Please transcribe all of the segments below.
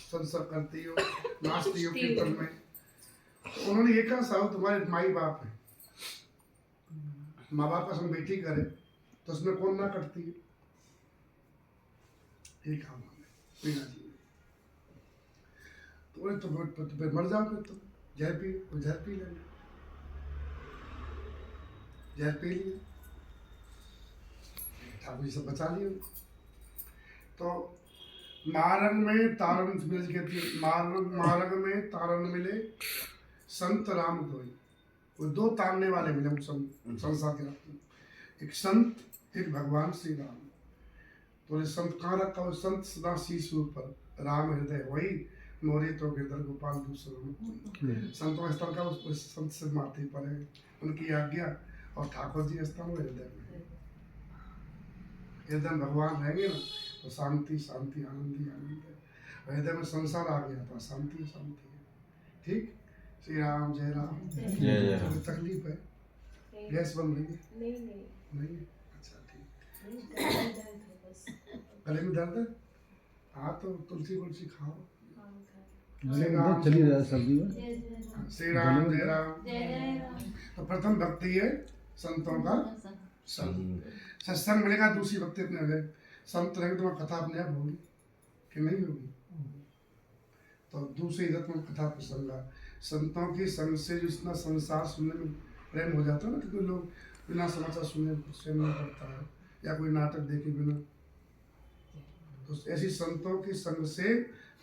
संसर्ग करती हो, नाचती हो कीर्तन में। तो उन्होंने ये कहा साहब तुम्हारे माई बाप है, माँ बाप का संग बेटी करे तो उसमें कौन ना करती है, ये कहा उन्होंने मीना जी ने। तो बोले तो फिर मर जाओ, फिर तुम जहर पी, वो जहर पी लेंगे, जहर पी लिए, ठाकुर जी से बचा लिए। तो मार्ग में तारण कहती है, मार्ग में तारण मिले संत राम कोई, वो दो तारने वाले मिले संसार के रास्ते में, एक संत एक भगवान श्री राम। तो ये संत कहाँ रखा हो, संत सदा शीशु पर, राम हृदय वही, मोरे तो गिरधर गोपाल दूसरे। संतों स्थल का उस संत से माथे पर है उनकी आज्ञा, और ठाकुर जी स्थल में हृदय में, हृदय भगवान रहेंगे ना तो शांति शांति, आनंद ही आनंद है। हृदय में संसार आ गया तो शांति शांति है। ठीक, श्री राम जय राम। जय राम। तकलीफ है, गैस बन रही है? नहीं, अच्छा ठीक। गले में दर्द है? हाँ तो तुलसी कुलसी खाओ। चली रहा सर्दी में। श्री राम जय राम। तो प्रथम भक्ति है संतों का संग, सत्संग मिलेगा, दूसरी भक्ति अपने हो जाए। संत रहेंगे तो कथा अपने आप होगी कि नहीं होगी? तो दूसरी इधर में कथा प्रसंग, संतों की संग से जो इतना संसार सुनने में प्रेम हो जाता है ना, क्योंकि लोग बिना समाचार सुने स्वयं नहीं पड़ता है, या कोई नाटक देखे बिना, तो ऐसी संतों की संग से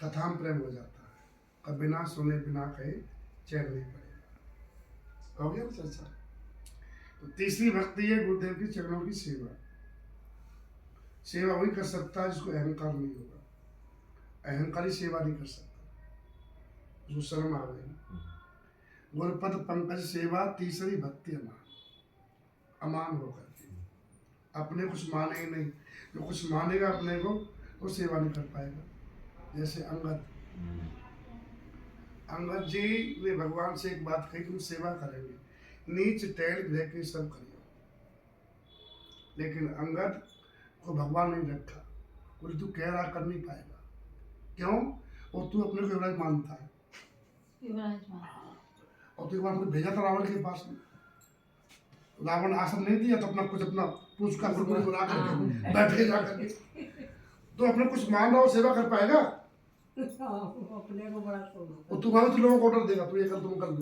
कथा में प्रेम हो जाता है। अब बिना सुने बिना कहे चैन नहीं पड़ेगा। हो गया ना चर्चा? तो तीसरी भक्ति है गुरुदेव की चरणों की सेवा। सेवा वही कर सकता है जिसको अहंकार नहीं होगा, अहंकारी सेवा नहीं कर सकता, जो शर्म आ गई। गुरुपद पंकज सेवा तीसरी भक्ति अमान, अमान होकर के, अपने कुछ माने ही नहीं, जो कुछ मानेगा अपने को वो सेवा नहीं कर पाएगा। जैसे अंगद जी ने भगवान से एक बात कही, तुम सेवा करेंगे, नीच टेढ़ ग्रह के सब करियो, लेकिन अंगद को भगवान नहीं रखा, बोले तू कह रहा कर नहीं पाएगा। क्यों? और तू अपने को युवराज मानता है, और तू एक बार भेजा था रावण के पास में, रावण आसन नहीं दिया तो अपना कुछ अपना पूछ का गुरगुरी बना करके बैठ के जा करके, तो अपने कुछ मान रहा हो सेवा कर पाएगा? अपने को बड़ा और तुम्हारे तो लोगों को ऑर्डर देगा, तू ये कर तुम कर लो,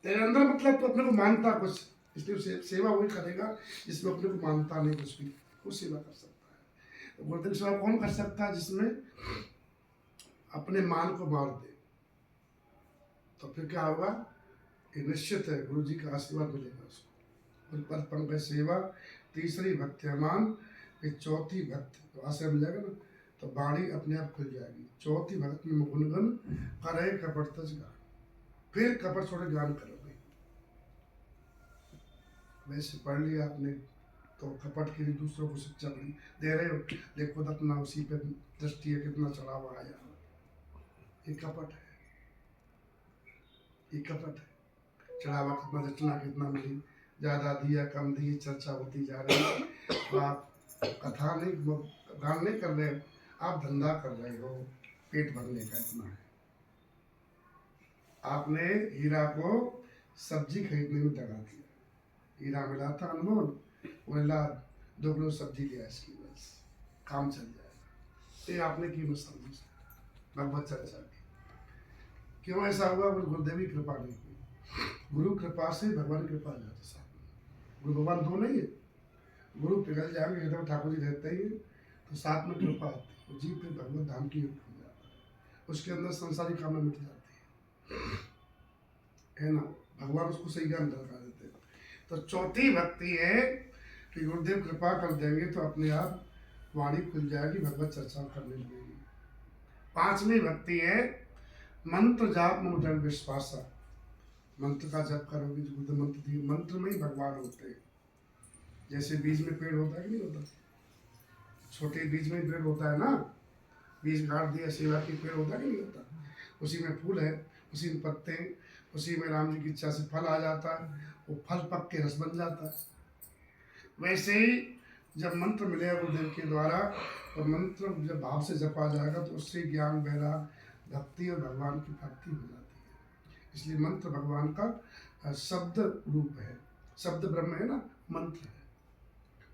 तेरे अंदर मतलब तो अपने को मानता कुछ, इसलिए सेवा वही करेगा जिसमें अपने को मानता नहीं कुछ भी, वो सेवा कर सकता है। तो गुरुदेव सेवा कौन कर सकता है? जिसमें अपने मान को मार दे, तो फिर क्या होगा? ये निश्चित है गुरु जी का आशीर्वाद मिलेगा उसको। गुरुपद पंकज सेवा तीसरी भक्ति अमान, फिर चौथी भक्ति तो आश्रय मिल जाएगा ना, तो बाणी अपने आप खुल जाएगी। चौथी भक्ति में गुणगन करे कपट तज गान, फिर कपट छोड़े ज्ञान करोगे। वैसे पढ़ लिया आपने तो कपट के लिए दूसरों को शिक्षा दे रहे हो, लेकिन खुद अपना उसी पे दृष्टि है, कितना चढ़ावा आया, ये कपट है, ये कपट है। चढ़ावा कितना, रचना कितना मिली, ज़्यादा दिया कम दी, चर्चा होती जा रही है। तो आप कथा नहीं, गान नहीं कर रहे, आप धंधा कर रहे हो, पेट भरने का इतना है। आपने हीरा को सब्जी खरीदने में दगा दिया, हीरा मिला था अनमोल, बोला 2 किलो सब्जी लिया इसकी, बस काम चल जाएगा। ये आपने कीमत समझी भगवत चर्चा की। क्यों ऐसा हुआ? गुरुदेव की कृपा नहीं हुई। गुरु कृपा से भगवान की कृपा आ जाती साथ में। गुरु भगवान दो नहीं है, गुरु पिघल जाएंगे एकदम, ठाकुर जी रहते ही तो साथ में कृपा आती है, जीव पे भगवत धाम की युक्त हो जाता है, उसके अंदर संसारी कामना मिट जाती है ना, भगवान उसको सही ज्ञान लगा देते हैं। तो चौथी भक्ति है कि गुरुदेव कृपा कर देंगे तो अपने आप वाणी खुल जाएगी, भगवत चर्चा करने लगेगी। पांचवी भक्ति है मंत्र जाप में दृढ़ विश्वास। मंत्र का जप करोगे जो गुरुदेव मंत्र दिए, मंत्र में ही भगवान होते हैं। जैसे बीज में पेड़ होता है कि नहीं होता, छोटे बीज में पेड़ होता है ना, बीज गाड़ दिया सेवा की पेड़ होता है कि नहीं होता, उसी में फूल है, उसी में पत्ते हैं, उसी में राम जी की इच्छा से फल आ जाता है, वो फल पक के रस बन जाता है। वैसे ही जब मंत्र मिलेगा गुरुदेव के द्वारा, तो मंत्र जब भाव से जपा जाएगा तो उससे ज्ञान, वैराग, भक्ति और भगवान की प्राप्ति हो जाती है। इसलिए मंत्र भगवान का शब्द रूप है। शब्द ब्रह्म है ना, मंत्र है,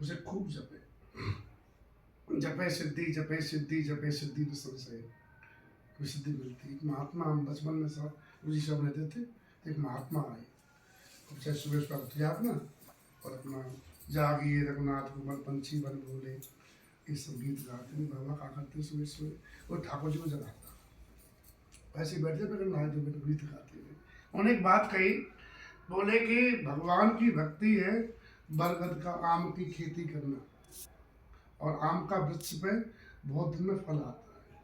उसे खूब जपे। जपे सिद्धि, जपे सिद्धि, जपे सिद्धि न संशय, सिद्धि मिलती है। एक महात्मा, हम बचपन में सब गुरु जी सब रहते थे, तो एक महात्मा आए, चाहे सुबह सुबह उठ गया अपना और अपना जागिए रघुनाथ कुमार पंछी बन बोले, ये सब गीत गाते हैं। बाबा क्या करते हैं सुबह सुबह, वो ठाकुर जी को जगाता, ऐसे बैठते फिर नहाए धोए तो गीत गाते हैं। उन्होंने एक बात कही, बोले कि भगवान की भक्ति है बरगद का आम की खेती करना, और आम का वृक्ष पे बहुत दिन में फल आता है,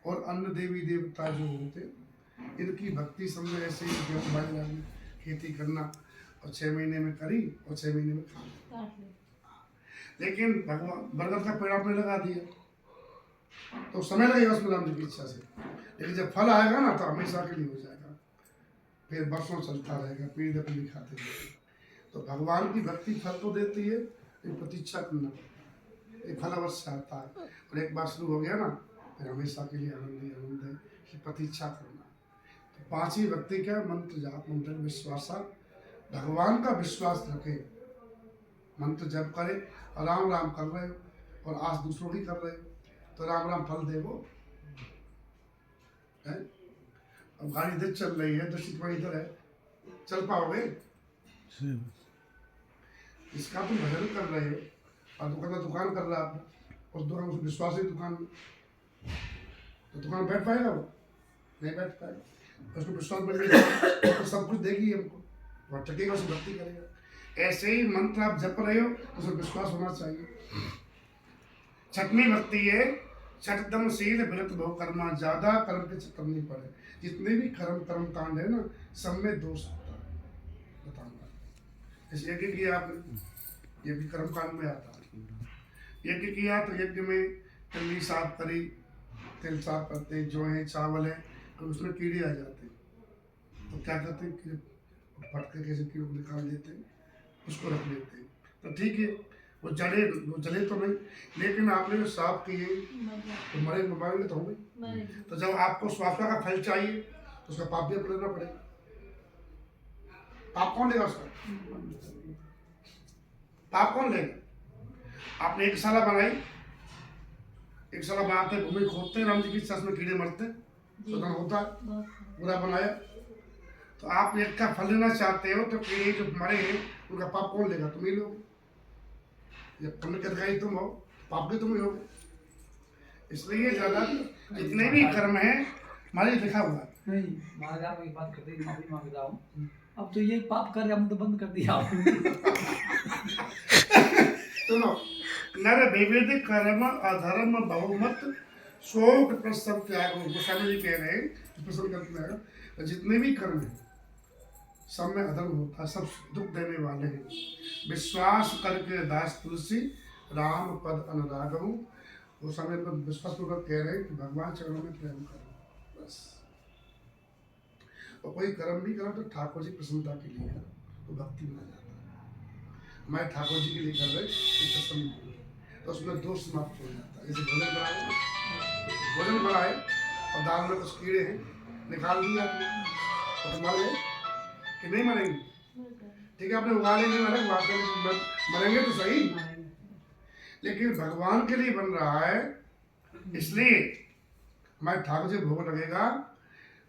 और अन्य देवी देवता जो होते इनकी भक्ति समझो ऐसे ही खेती करना, और 6 महीने में करी और 6 महीने में खा ली। लेकिन भगवान बरगद का पेड़ आपने लगा दिया तो समय लगेगा उसमें राम जी की इच्छा से, लेकिन जब फल आएगा ना तो हमेशा के लिए हो जाएगा, फिर वर्षों चलता रहेगा, पीढ़ी दर पीढ़ी खाते रहेंगे। तो भगवान की भक्ति फल तो देती है, लेकिन प्रतीक्षा करना पड़ता है, एक फल अवश्य आता है, और एक बार शुरू हो गया ना फिर हमेशा के लिए आनंद ही आनंद है कि प्रतीक्षा करना। तो 5 ही भक्ति क्या, मंत्र जाप, मंत्र विश्वास, भगवान का विश्वास रखे, मंत्र जप करे, राम राम कर रहे हो और आज दूसरों की कर रहे हो तो राम राम फल दे वो है। अब गाड़ी इधर चल रही है, दृष्टि तुम्हारी इधर है, चल पाओगे? इसका तुम भजन कर रहे हो और दुकान कर रहा है, उस दुकान उस विश्वास है दुकान में, तो दुकान बैठ पाएगा वो? नहीं बैठ पाएगा। उसको विश्वास बन गया तो सब कुछ देगी हमको, वह टकेगा, उसे भक्ति करेगा। ऐसे ही मंत्र आप जप रहे हो तो उसे विश्वास होना चाहिए। 6वीं भक्ति है छठदमशील व्रत बहु कर्मा, ज्यादा कर्म के चक्कर नहीं पड़े। जितने भी कर्म कांड है ना, सब में दोष होता है, बताऊंगा। जैसे यज्ञ किया आपने, ये भी कर्म कांड में आता है। यज्ञ किया तो यज्ञ में तिल्ली साफ करी, तिल साफ करते हैं, जो है चावल है, तो उसमें कीड़े आ जाते हैं, तो क्या करते हैं कि फटके कैसे कीड़े को निकाल देते हैं, उसको रख लेते हैं। तो ठीक है, वो जले तो नहीं, लेकिन आपने जो साफ किए तो मरेंगे तो होंगे। तो जब आपको स्वास्थ्य का फल चाहिए तो उसका पाप भी अपने लेना पड़ेगा। पाप कौन लेगा उसका? पाप कौन लेगा? आपने एक शाला बनाई, एक शाला बनाते भूमि खोदते, राम जी की इच्छा में कीड़े मरते, शोधन होता है, पूरा बनाया, तो आप एक का फल लेना चाहते हो तो कीड़े जो मरे हैं उनका पाप कौन लेगा? तुम ही लोग। जब पुण्य के अधिकारी तुम हो, पाप भी तुम ही होगे। इसलिए ज्यादा जितने भी कर्म है हमारे लिखा हुआ नहीं, महाराज आप एक बात करते, माफी मांगता हूँ, अब तो ये पाप कर हम तो बंद कर दिया आपने। सुनो, नर विविध कर्म अधर्म बहुमत शोक प्रसव त्याग, गोस्वामी जी कह रहे हैं, प्रसन्न करते हैं, जितने भी कर्म है सब में अधर्म होता है, सब दुख देने वाले हैं। विश्वास करके दास तुलसी राम पद अनुराग हूँ, वो समय पर विश्वास पूर्वक कह रहे हैं कि भगवान चरणों में प्रेम करो बस। और कोई कर्म भी करो तो ठाकुर जी प्रसन्नता के लिए करो, तो भक्ति में आ जाता है। हमारे ठाकुर जी के लिए कर रहे प्रसन्न हो, तो उसमें दोष समाप्त हो जाता है। जैसे भोजन बनाए और दाल में कुछ कीड़े हैं, निकाल दिया तो तुम्हारे कि नहीं मरेंगे? ठीक है, आपने उगाड़े नहीं मरेंगे तो सही, लेकिन भगवान के लिए बन रहा है, इसलिए हमारे ठाकुर जी भोग लगेगा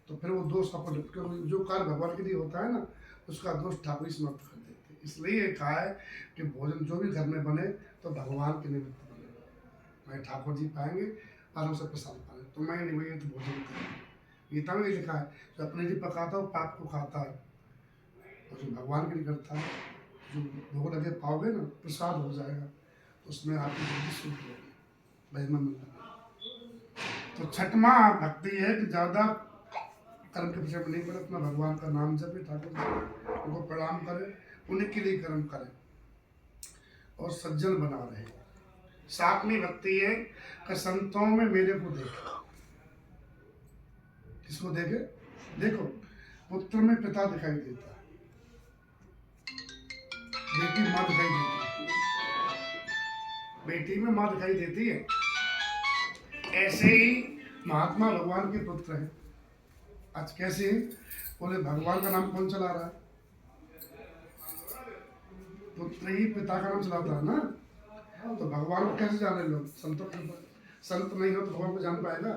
तो फिर वो दोष अपन, जो कार्य भगवान के लिए होता है ना उसका दोष ठाकुर ही समाप्त कर देते हैं। इसलिए कहा है कि भोजन जो भी घर में बने तो भगवान के निमित्त बने, हमारे ठाकुर जी पाएंगे और हमसे प्रसाद पाएंगे। तो मैं नहीं वही तो भोजन करें, गीता में लिखा है जो अपने लिए पकाता है पाप को खाता है, और जो भगवान के लिए करता है, जो भोग लगे पाओगे ना प्रसाद हो जाएगा, तो उसमें आपकी जल्दी शुद्ध होगी, भजन में मिल। तो 6वां भक्ति है कि ज़्यादा कर्म के पीछे नहीं पड़े, अपना भगवान का नाम जपे, ठाकुर जी उनको प्रणाम करें, उन्हीं के लिए कर्म करें और सज्जन बना रहे। 7वीं भक्ति है कि संतों में मेरे को देखो। किसको देखे? देखो, पुत्र में पिता दिखाई देता है, बेटी माँ दिखाई देती है, बेटी में माँ दिखाई देती है। ऐसे ही महात्मा भगवान के पुत्र हैं। आज कैसे? बोले भगवान का नाम कौन चला रहा है? पुत्र ही पिता का नाम चलाता है ना। तो भगवान को कैसे जाने लोग? संतों के संत नहीं हो तो भगवान को जान पाएगा?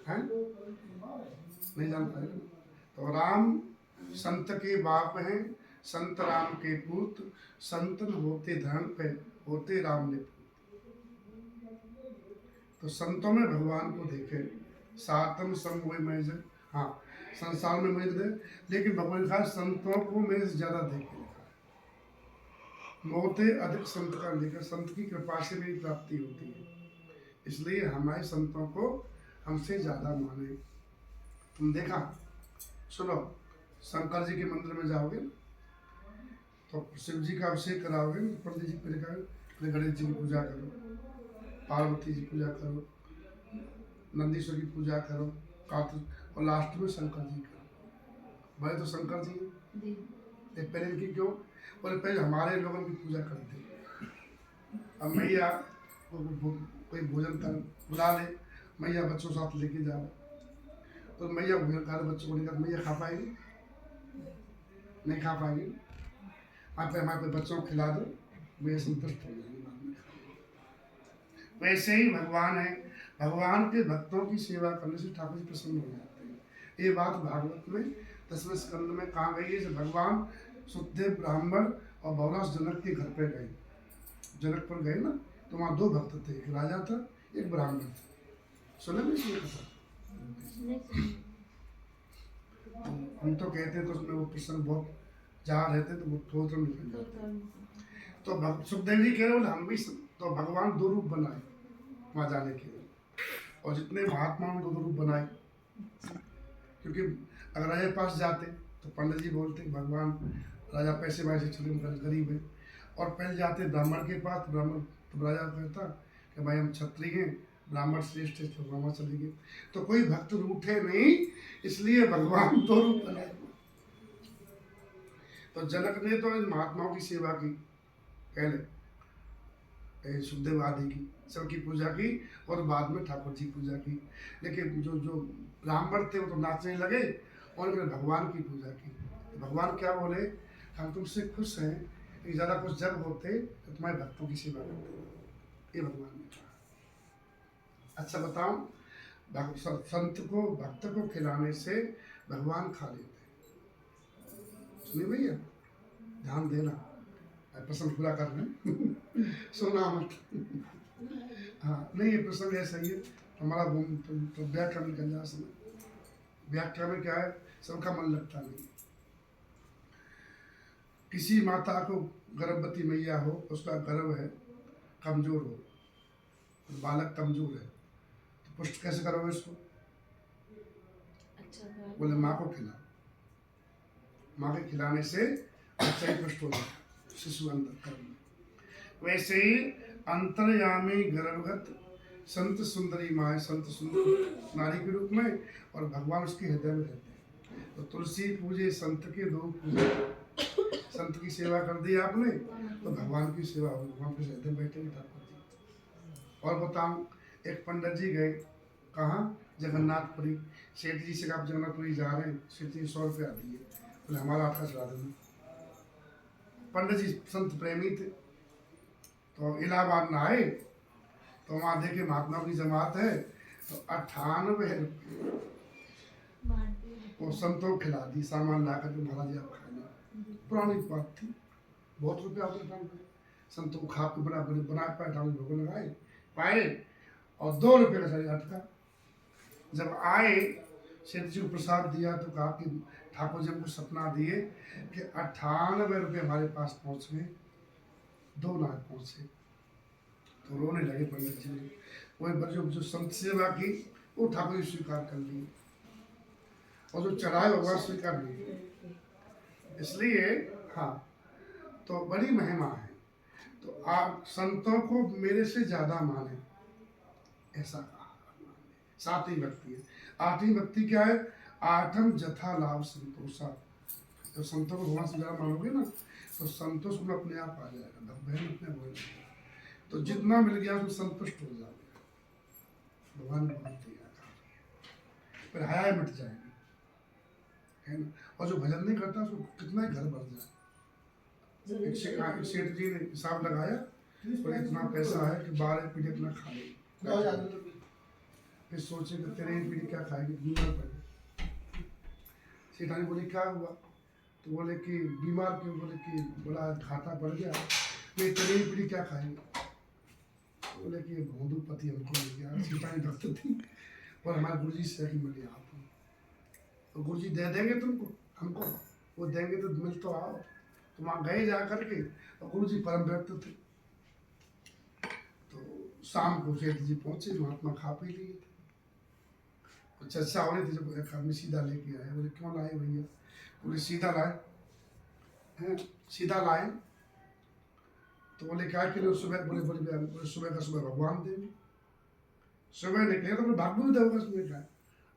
हैं? नहीं जान पाएगा। तो राम संत के बाप हैं, संत राम के पुत्र, संतन होते धर्म पे, होते राम ने। तो संतों में भगवान को देखे। सातम सम वही मैं हाँ, संसार में मैं दे, लेकिन भगवान का संतों को मेरे से ज्यादा देखे लिखा है। मोते अधिक संत का लेकर, संत की कृपा से मेरी प्राप्ति होती है, इसलिए हमारे संतों को हमसे ज्यादा माने। तुम देखा, सुनो, शंकर जी के मंदिर में जाओगे तो शिव जी का अभिषेक कराओगे, पंडित जी को फिर गणेश जी की पूजा करो, पार्वती जी की पूजा करो, नंदीश्वर की पूजा करो, कार्तिक, और लास्ट में शंकर जी करो। भाई तो शंकर जी हैं। पहले इनकी क्यों? बोले पहले हमारे लोगों की पूजा करते हैं। अब मैया कोई भोजन कर बुला ले, मैया बच्चों साथ लेके जाओ, तो मैया भोजन कर बच्चों को लेकर मैया खा पाएगी? नहीं खा पाएगी। आप हमारे बच्चों को खिला दो, मैया संतुष्ट हो जाएगी बाद में। वैसे ही भगवान है, भगवान के भक्तों की सेवा करने से ठाकुर जी प्रसन्न हो जाते हैं। ये बात भागवत में 10वें स्कंद में कहा गई है। भगवान सुखदेव ब्राह्मण और बहुराज जनक के घर पे गए, जनक पर गए ना, तो वहाँ 2 भक्त थे, एक राजा था, एक ब्राह्मण था। सुने में इसलिए कथा? हम तो कहते हैं तो उसमें वो प्रसंग बहुत जहाँ रहते तो वो थोड़ा निकल जाते। तो सुखदेव जी कह रहे बोले हम भी तो भगवान 2 रूप बनाए वहाँ जाने के लिए, और जितने महात्माओं ने 2 रूप बनाए। क्योंकि अगर राजा के पास जाते तो पंडित जी बोलते भगवान राजा पैसे वैसे चले गरीब है, और पहले जाते ब्राह्मण के पास, ब्राह्मण तो राजा कहता कि भाई हम क्षत्रिय हैं, ब्राह्मण श्रेष्ठ है, तो वहाँ चले गए। तो कोई भक्त रूठे नहीं, इसलिए भगवान 2 रूप बनाए। तो जनक ने तो इन महात्माओं की सेवा की, पहले सुखदेव आदि की सबकी पूजा की, और बाद में ठाकुर जी पूजा की। लेकिन जो ब्राह्मण थे वो तो नाचने लगे, और उन्होंने भगवान की पूजा की। तो भगवान क्या बोले? हम तुमसे खुश हैं कि ज़्यादा कुछ जब होते तो तुम्हारे भक्तों की सेवा करते। ये भगवान ने कहा। अच्छा बताओ, संत को भक्त को खिलाने से भगवान खा लेते। सुनिए भैया, ध्यान देना, प्रसंग पूरा कर रहे सोना मत। हाँ नहीं, ये प्रसंग ऐसा ही है हमारा। तो व्याख्या में निकल जा समय, व्याख्या में क्या है, सबका मन लगता नहीं। किसी माता को गर्भवती मैया हो, उसका गर्भ है कमजोर हो, तो बालक कमजोर है, तो पुष्ट कैसे करोगे उसको? अच्छा, बोले माँ को खिला, माँ के खिलाने से अच्छा ही पुष्ट हो जाए शिशु अंदर कर्म में। वैसे ही अंतर्यामी गर्भगत संत सुंदरी माँ, संत सुंदर नारी के रूप में, और भगवान उसके हृदय में रहते हैं। तो तुलसी पूजे संत के 2 पूजे, संत की सेवा कर दी आपने तो भगवान की सेवा होगी, भगवान के हृदय में बैठेंगे ठाकुर जी। और बताऊं, एक पंडित जी गए कहाँ? जगन्नाथपुरी। सेठ जी से आप जगन्नाथपुरी जा रहे हैं, सेठ जी 100 रुपया दिए, बोले हमारा आपका चला देना। पंडित जी संत प्रेमी थे, तो इलाहाबाद में आए तो वहाँ देखे महात्मा की जमात है, तो 98 रुपये वो संतों को खिला दी, सामान ला करके महाराज जी आप खा लें। पुरानी बात थी, बहुत रुपया होते टाइम पे। संतों को खा के बना पाए, ठाकुर भोग लगाए पाए, और 2 रुपये का सारी अटका। जब आए सेठ जी को प्रसाद दिया तो कहा कि ठाकुर जी हमको सपना दिए कि 98 रुपये हमारे पास पहुँच गए, 2 ना पहुँचे। तो रोने लगे पंडित जी ने। वही जो संत सेवा की वो ठाकुर जी स्वीकार कर लिए, और जो चढ़ाए भगवान स्वीकार लिए। इसलिए हाँ, तो बड़ी महिमा है। तो आप संतों को मेरे से ज्यादा माने, ऐसा कहा। 7वीं भक्ति है। 8वीं भक्ति क्या है? 8म जथा लाभ संतोषा। तो संतों को भगवान से ज्यादा मानोगे ना, तो संतोष में अपने आप आ जाएगा, बहन अपने बोल। तो जितना मिल गया उसमें संतुष्ट हो जाओगे। भगवान बहुत दिया फिर हाया मिट जाएगी, है ना। और जो भजन नहीं करता उसको कितना ही घर भर जाए। एक सेठ जी ने हिसाब लगाया और इतना पैसा है कि 12 पीढ़ी इतना खा लेगी। फिर सोचे कि 13 पीढ़ी क्या खाएगी, बीमार पड़ गई। सेठानी बोले क्या हुआ, तो बोले कि बीमार क्यों, बोले कि बड़ा घाटा पड़ गया, ये 13 पीढ़ी क्या खाएगी। बोले कि भोंदू पति हमको मिल गया। सेठानी भक्त थी और हमारे गुरु जी से मिले आप, तो गुरु जी दे देंगे तुमको, हमको वो देंगे तो मिल तो आओ। तो वहाँ गए जा करके, और गुरु जी परम व्यक्त थे। तो शाम को सेठ जी पहुँचे, महात्मा खा पी लिए थे। कुछ अच्छा हो रही थी, जब एक आदमी सीधा लेके आए। बोले क्यों लाए भैया, बोले सीधा लाए हैं, सीधा लाए। तो बोले क्या किलो सुबह, बोले सुबह का सुबह भगवान देंगे। सुबह निकले तो बोले भागवत भी देगा, सुबह का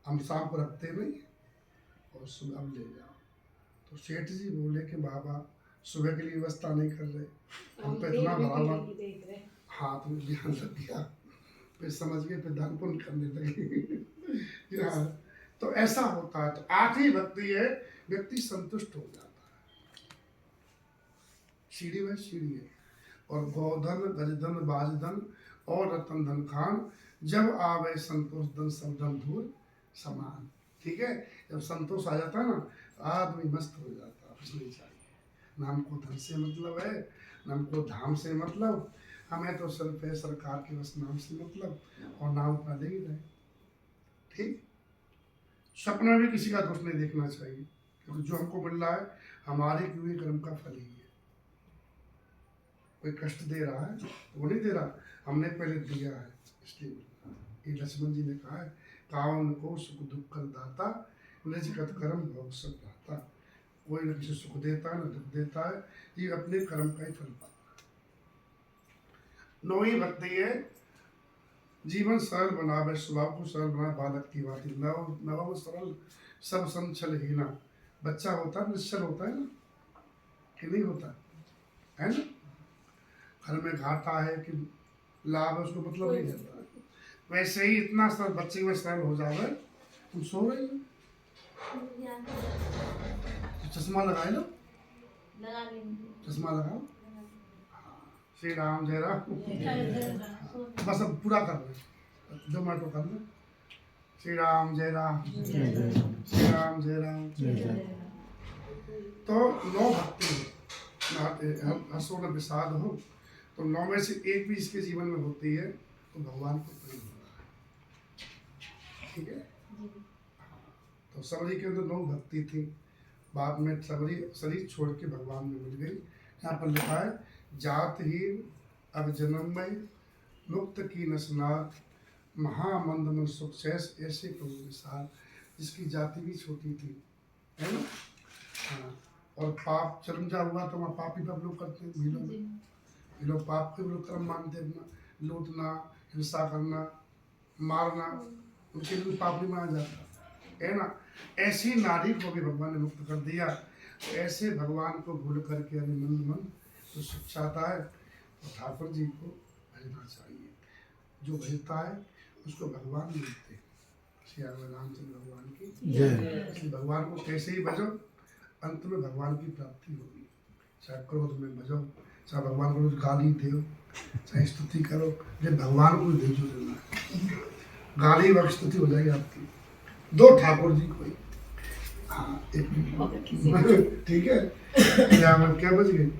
हम शाम को रखते नहीं और सुबह अब ले जाओ। तो सेठ जी बोले कि बाबा सुबह के लिए व्यवस्था नहीं कर रहे, हम पे इतना बराबर हाथ में ध्यान रख दिया। फिर समझ गए, फिर दान पुण्य करने लगे। हाँ, तो ऐसा होता है। तो आखिरी भक्ति है, व्यक्ति संतुष्ट हो जाता है। सीढ़ी में सीढ़ी है। और गोधन गजधन बाजधन और रतन धन खान, जब आवे संतोष धन सब धन धूल समान। ठीक है, जब संतोष आ जाता है ना, आदमी मस्त हो जाता है। कुछ नहीं चाहिए, ना हमको धन से मतलब है, ना हमको धाम से मतलब, हमें तो सिर्फ है सरकार के बस नाम से मतलब, और नाम अपना ले ही रहे। ठीक, सपना भी किसी का दोष नहीं देखना चाहिए, क्योंकि जो हमको मिल रहा है हमारे किए हुए कर्म का फल ही है। कोई कष्ट दे रहा है वो नहीं दे रहा, हमने पहले दिया है इसलिए। ये लक्ष्मण जी ने कहा है, कावन को सुख दुख कर दाता, निजगत कर्म भोग सब दाता। कोई न किसी सुख देता है न दुख देता है, ये अपने कर्म का ही फल पाता है। नौवीं भक्ति है, जीवन सरल बनावे, स्वभाव को सरल बनाए, बालक की बात। नवम सरल सब संचल हीना। बच्चा होता है निश्चल होता है ना, कि नहीं होता है ना। घर में घाटा है कि लाभ है, उसको मतलब नहीं रहता है। वैसे ही इतना सरल बच्चे में सरल हो जावे। तुम सो रही हो, चश्मा लगाए लो, चश्मा लगाओ। श्री राम जय राम। बस अब पूरा कर ले, 2 मिनट तो कर ले। श्री राम जय राम, श्री राम जय राम। तो 9 भक्ति हर्षो न विषाद हो, तो 9 में से एक भी इसके जीवन में होती है तो भगवान को प्रेम हो रहा है। ठीक है, तो सबरी के अंदर 9 भक्ति थी। बाद में सबरी शरीर छोड़ के भगवान में मिल गई। यहाँ पर लिखा है, जातहीन अब जन्म में मुक्त की नसनार, महामंद में सुख शेष ऐसे प्रभु विशाल। जिसकी जाति भी छोटी थी, है ना। हाँ, और पाप चरमजा हुआ तो वहाँ पाप ही लोग करते हैं। भी लोग पाप के लोग कर्म मानते हैं, अपना लूटना, हिंसा करना, मारना, उनके लिए पाप नहीं माना जाता है ना। ऐसी नारी को भी भगवान ने मुक्त कर दिया। तो ऐसे भगवान को भूल करके अभी मन तो सुख चाहता है, तो ठाकुर जी को भजना चाहिए। जो भजता है उसको भगवान मिलते हैं। श्री रामचंद्र भगवान की जय। भगवान को कैसे ही भजो, अंत में भगवान की प्राप्ति होगी। चाहे क्रोध में भजो, चाहे भगवान को गाली दो, चाहे स्तुति करो, जब भगवान को दे जो देना है, गाली व स्तुति हो जाएगी आपकी। 2 ठाकुर जी को। हाँ, एक ठीक है। क्या बज गई?